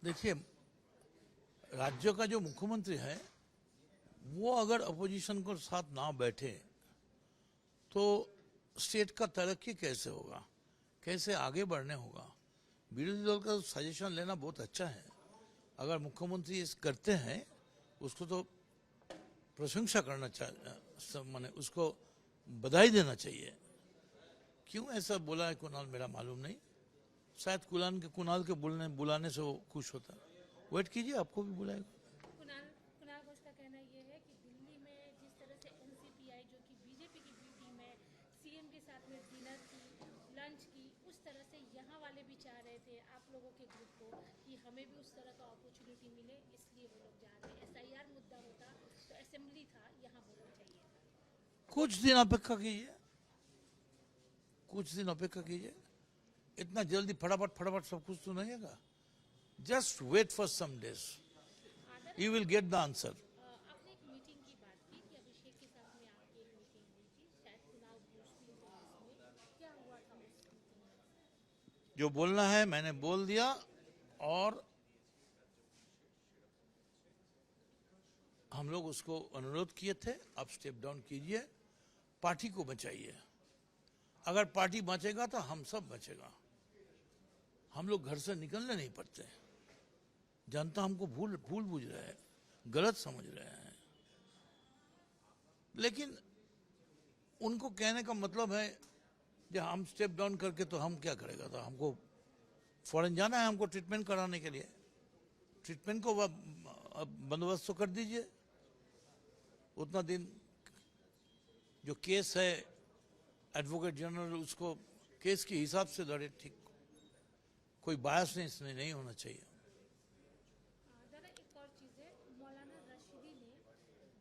देखिए, राज्य का जो मुख्यमंत्री है वो अगर अपोजिशन को साथ ना बैठे तो स्टेट का तरक्की कैसे होगा, कैसे आगे बढ़ने होगा। विरोधी दल का सजेशन लेना बहुत अच्छा है, अगर मुख्यमंत्री इस करते हैं उसको तो प्रशंसा करना चाहिए, माने उसको बधाई देना चाहिए। क्यों ऐसा बोला है कुणाल मेरा मालूम नहीं, शायद कुणाल के बुलाने से वो खुश होता है। वेट कीजिए, आपको भी बुलाएगा। कुणाल कुणाल घोष का कहना यह है कि दिल्ली में जिस तरह से एनसीपीआई जो कि बीजेपी की बी टीम है, सीएम के साथ में डिनर की, लंच की, उस तरह से यहाँ वाले भी चाह रहे थे आप लोगों के ग्रुप को कि हमें भी उस तरह का अपॉर्चुनिटी मिले, इसलिए वो लोग जा रहे हैं। एसआईआर मुद्दा होता तो असेंबली था, यहाँ बोलना चाहिए था। कुछ दिन अपेक्षा कीजिए, कुछ दिन अपेक्षा कीजिए, इतना जल्दी फटाफट सब कुछ तो नहीं होगा। Just wait for some days, you will get the answer. आपने एक मीटिंग की बात की कि अभिषेक के साथ में आपकी एक मीटिंग हुई थी, शायद कुणाल घोष भी थे उसमें, क्या हुआ था उस मीटिंग में? जो बोलना है मैंने बोल दिया, और हम लोग उसको अनुरोध किए थे आप स्टेप डाउन कीजिए, पार्टी को बचाइए। अगर पार्टी बचेगा तो हम सब बचेगा। हम लोग घर से निकलने नहीं पड़ते, जनता हमको भूल बुझ रहे हैं, गलत समझ रहे हैं। लेकिन उनको कहने का मतलब है जब हम स्टेप डाउन करके तो हम क्या करेगा, तो हमको फॉरेन जाना है, हमको ट्रीटमेंट कराने के लिए। ट्रीटमेंट को बंदोबस्त तो कर दीजिए। उतना दिन जो केस है एडवोकेट जनरल उसको केस के हिसाब से लड़े, ठीक, कोई बायस नहीं इसमें नहीं होना चाहिए। दादा एक और चीज़ है, मौलाना रशीदी ने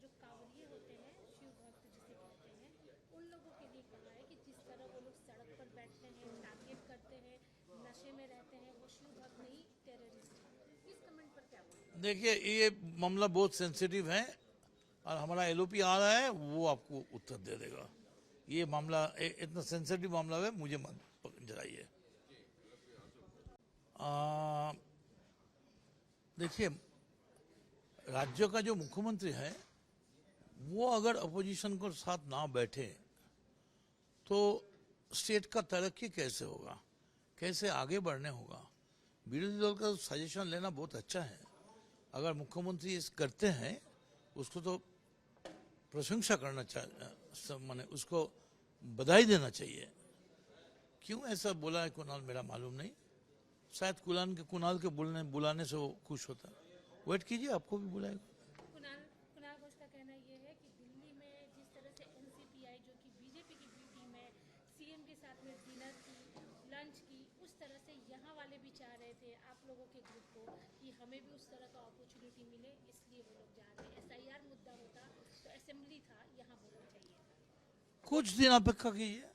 जो कांवड़िए होते हैं, शिव भक्त जिसे कहते हैं, उन लोगों के लिए कहा है कि जिस तरह वो लोग सड़क पर बैठते हैं, टारगेट करते हैं, नशे में रहते हैं, वो शिव भक्त नहीं टेररिस्ट हैं। इस कमेंट पर क्या बोलते हैं? देखिए, ये मामला बहुत सेंसिटिव है और हमारा एलओपी आ रहा है, वो आपको उत्तर दे देगा। ये मामला इतना सेंसिटिव मामला है, मुझे मत जलाइए। देखिए, राज्य का जो मुख्यमंत्री है वो अगर अपोजिशन को साथ ना बैठे तो स्टेट का तरक्की कैसे होगा, कैसे आगे बढ़ने होगा। विरोधी दल का सजेशन लेना बहुत अच्छा है, अगर मुख्यमंत्री इस करते हैं उसको तो प्रशंसा करना चाहिए, माने उसको बधाई देना चाहिए। क्यों ऐसा बोला है कुणाल मेरा मालूम नहीं, शायद कुणाल के बुलाने से वो खुश होता है। वेट कीजिए, आपको भी बुलाएगा। कुणाल कुणाल घोष का कहना यह है कि दिल्ली में जिस तरह से एनसीपीआई जो कि बीजेपी की बी टीम है, सीएम के साथ में डिनर की, लंच की, उस तरह से यहाँ वाले भी चाह रहे थे आप लोगों के ग्रुप को कि हमें भी उस तरह का अपॉर्चुनिटी मिले, इसलिए वो लोग जा रहे हैं। एसआईआर मुद्दा होता तो असेंबली था, यहाँ बोलना चाहिए था। कुछ दिन अपेक्षा कीजिए,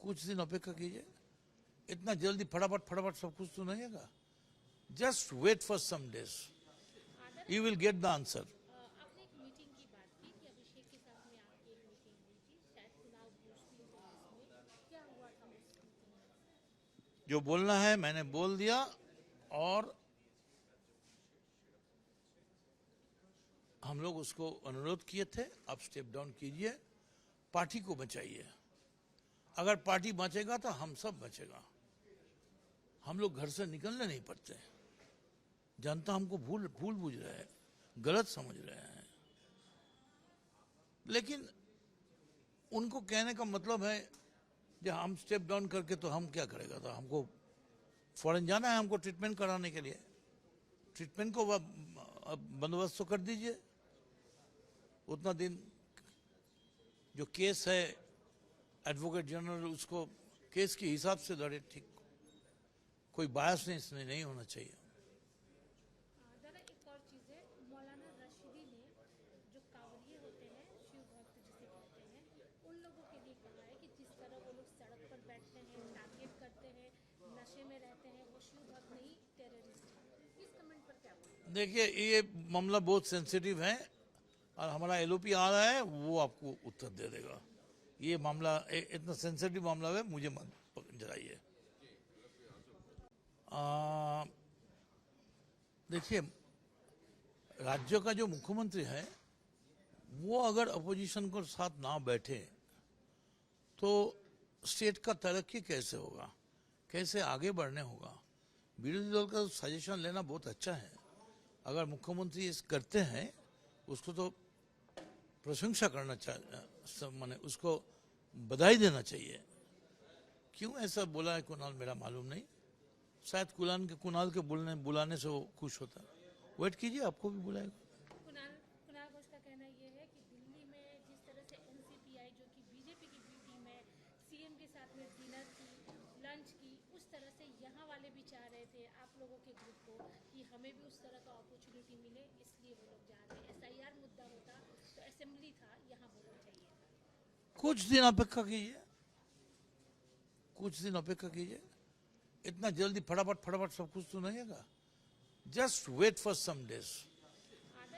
कुछ दिन अपेक्षा कीजिए, इतना जल्दी फटाफट सब कुछ तो नहीं होगा। Just wait for some days, you will get the answer. आपने एक मीटिंग की बात की कि अभिषेक के साथ में आपकी एक मीटिंग हुई थी, शायद कुणाल घोष भी थे उसमें, क्या हुआ था उस मीटिंग में? जो बोलना है मैंने बोल दिया, और हम लोग उसको अनुरोध किए थे आप स्टेप डाउन कीजिए, पार्टी को बचाइए। अगर पार्टी बचेगा तो हम सब बचेगा। हम लोग घर से निकलने नहीं पड़ते, जनता हमको भूल बुझ रहे हैं, गलत समझ रहे हैं। लेकिन उनको कहने का मतलब है जब हम स्टेप डाउन करके तो हम क्या करेगा, तो हमको फॉरेन जाना है, हमको ट्रीटमेंट कराने के लिए। ट्रीटमेंट को बंदोबस्त तो कर दीजिए। उतना दिन जो केस है एडवोकेट जनरल उसको केस के हिसाब से लड़े, ठीक, कोई बायस नहीं इसमें नहीं होना चाहिए। दादा एक और चीज़ है, मौलाना रशीदी ने जो कांवड़िए होते हैं, शिव भक्त जिसे कहते हैं, उन लोगों के लिए कहा है कि जिस तरह वो लोग सड़क पर बैठते हैं, टारगेट करते हैं, नशे में रहते हैं, वो शिव भक्त नहीं टेररिस्ट हैं। इस कमेंट पर क्या बोलते हैं? देखिए, ये मामला बहुत सेंसिटिव है और हमारा एलओपी आ रहा है, वो आपको उत्तर दे देगा। ये मामला इतना सेंसिटिव मामला है, मुझे मत जलाइए। देखिए, राज्य का जो मुख्यमंत्री है वो अगर अपोजिशन को साथ ना बैठे तो स्टेट का तरक्की कैसे होगा, कैसे आगे बढ़ने होगा। विरोधी दल का सजेशन लेना बहुत अच्छा है, अगर मुख्यमंत्री इस करते हैं उसको तो प्रशंसा करना चाहिए, माने उसको बधाई देना चाहिए। क्यों ऐसा बोला है कुणाल मेरा मालूम नहीं, शायद कुणाल के बुलाने से वो खुश होता है। वेट कीजिए, आपको भी बुलाएगा। कुणाल कुणाल घोष का कहना ये है कि दिल्ली में जिस तरह से एनसीपीआई जो कि बीजेपी की बी टीम है सीएम के साथ में डिनर की, लंच की, उस तरह से यहाँ वाले भी चाह रहे थे आप लोगों के ग्रुप को कि हमें भी उस तरह का अपॉर्चुनिटी मिले, इसलिए वो लोग जा रहे हैं। एसआईआर मुद्दा होता तो असेंबली था, यहाँ बोलना चाहिए था। कुछ दिन अपेक्षा कीजिए, कुछ दिन अपेक्षा कीजिए, इतना जल्दी फटाफट सब कुछ तो नहीं होगा। Just wait for some days,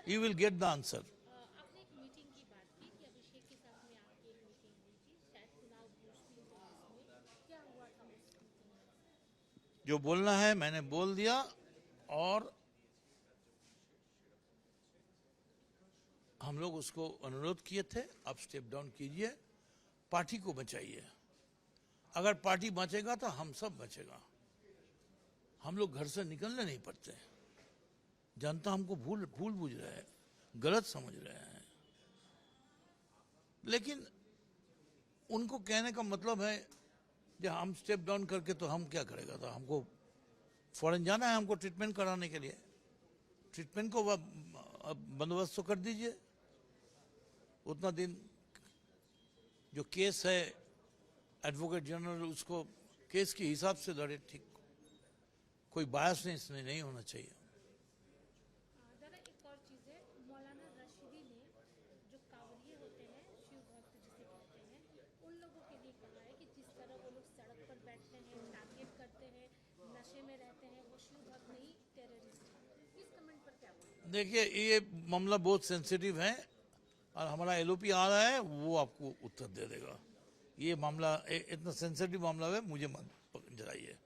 you will get the answer. आपने एक मीटिंग की बात की कि अभिषेक के साथ में आपकी एक मीटिंग हुई थी, शायद चुनाव घोष भी हुआ उसमें, क्या हुआ था उस मीटिंग में? जो बोलना है मैंने बोल दिया, और हम लोग उसको अनुरोध किए थे आप स्टेप डाउन कीजिए, पार्टी को बचाइए। अगर पार्टी बचेगा तो हम सब बचेगा। हम लोग घर से निकलने नहीं पड़ते, जनता हमको भूल बुझ रहा है, गलत समझ रहे हैं। लेकिन उनको कहने का मतलब है जब हम स्टेप डाउन करके तो हम क्या करेगा, तो हमको फॉरेन जाना है, हमको ट्रीटमेंट कराने के लिए। ट्रीटमेंट को बंदोबस्त तो कर दीजिए। उतना दिन जो केस है एडवोकेट जनरल उसको केस के हिसाब से लड़े, ठीक, कोई बायस नहीं इसमें नहीं होना चाहिए। दादा एक और चीज़ है, मौलाना रशीदी ने जो कांवरिये होते हैं, शिव भक्त जिसे कहते हैं, उन लोगों के लिए कहा है कि जिस तरह वो लोग सड़क पर बैठते हैं, टारगेट करते हैं, नशे में रहते हैं, वो शिव भक्त नहीं टेररिस्ट है। इस कमेंट पर क्या बोलें? देखिए, ये मामला बहुत सेंसिटिव है और हमारा एलओपी आ रहा है, वो आपको उत्तर दे देगा। ये मामला इतना सेंसिटिव मामला है, मुझे मत जलाइए।